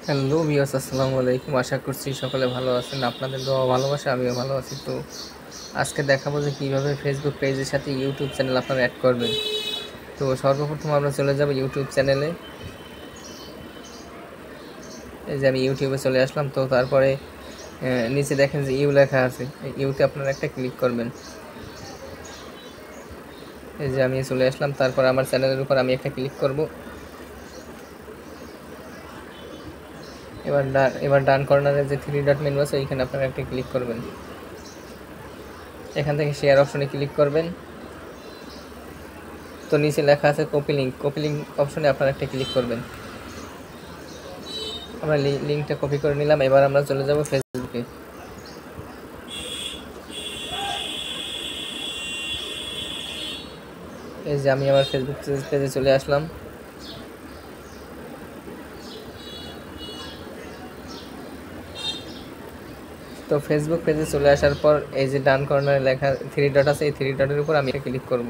Hello viewers, আসসালামু আলাইকুম। আশা করছি সকলে ভালো আছেন। আপনাদের দোয়া ভালোবাসা আমিও ভালো আছি। তো আজকে দেখাবো যে কীভাবে ফেসবুক পেজের সাথে ইউটিউব চ্যানেল আপনারা অ্যাড করবেন। তো সর্বপ্রথম আমরা চলে যাব ইউটিউব চ্যানেলে। এই যে আমি ইউটিউবে চলে আসলাম। তো তারপরে নিচে দেখেন যে ইউ লেখা আছে, ইউতে আপনারা একটা ক্লিক করবেন। এই যে আমি চলে আসলাম, তারপর আমার চ্যানেলের উপর আমি একটা ক্লিক করব। এবার ডান কর্নারে যে 3 ডট মেনু আছে ওইখানে আপনারা একটা ক্লিক করবেন। এখান থেকে শেয়ার অপশনে ক্লিক করবেন। তো নিচে লেখা আছে কপি লিঙ্ক অপশনে আপনারা একটা ক্লিক করবেন। আমরা লিঙ্কটা কপি করে নিলাম। এবার আমরা চলে যাব ফেসবুকে। এই যে আমি আমার ফেসবুক পেজে চলে আসলাম। তো ফেসবুক পেজে চলে আসার পর এই যে ডান কর্নারে লেখা 3 ডট আছে, এই 3 ডটের উপর আমি ক্লিক করব।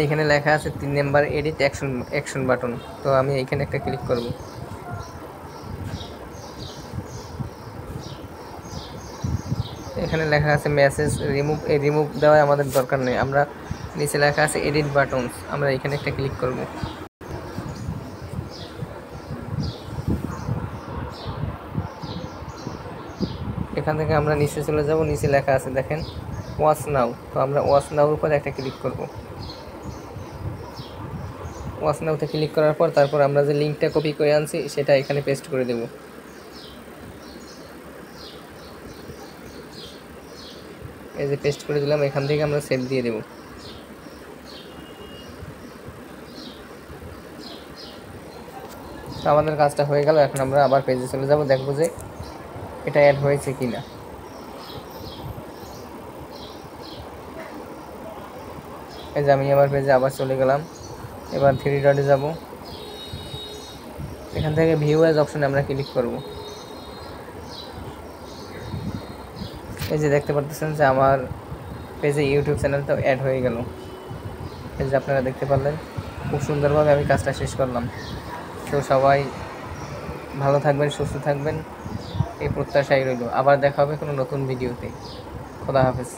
এইখানে লেখা আছে 3 নাম্বার এডিট অ্যাকশন বাটন। তো আমি এইখানে একটা ক্লিক করব। এখানে লেখা আছে মেসেজ রিমুভ। এই রিমুভ দেওয়া আমাদের দরকার নেই। আমরা নিচে লেখা আছে এডিট বাটনস, আমরা এখানে একটা ক্লিক করব। এখান থেকে আমরা নিচে চলে যাব। নিচে লেখা আছে দেখেন ওয়াচ নাও। তো আমরা ওয়াচ নাওর উপর একটা ক্লিক করব। ওয়াচ নাওতে ক্লিক করার পর তারপর আমরা যে লিঙ্কটা কপি করে আনছি সেটা এখানে পেস্ট করে দেব। এই যে পেস্ট করে দিলাম। এখান থেকে আমরা সেভ দিয়ে দেব। তো আমাদের কাজটা হয়ে গেল। এখন আমরা আবার পেজে চলে যাব, দেখব যে এটা অ্যাড হয়েছে কিনা। এই যে আমি আমার পেজে আবার চলে গেলাম। এবার 3 ডটে যাব। এখান থেকে ভিউ অ্যাজ অপশনে আমরা ক্লিক করব। এই যে দেখতে পাচ্ছেন যে আমার পেজে ইউটিউব চ্যানেলটাও অ্যাড হয়ে গেল। এই যে আপনারা দেখতে পারলেন, খুব সুন্দরভাবে আমি কাজটা শেষ করলাম। তো সবাই ভালো থাকবেন, সুস্থ থাকবেন, এই প্রত্যাশাই রইল। আবার দেখা হবে কোনো নতুন ভিডিওতে। খোদা হাফেজ।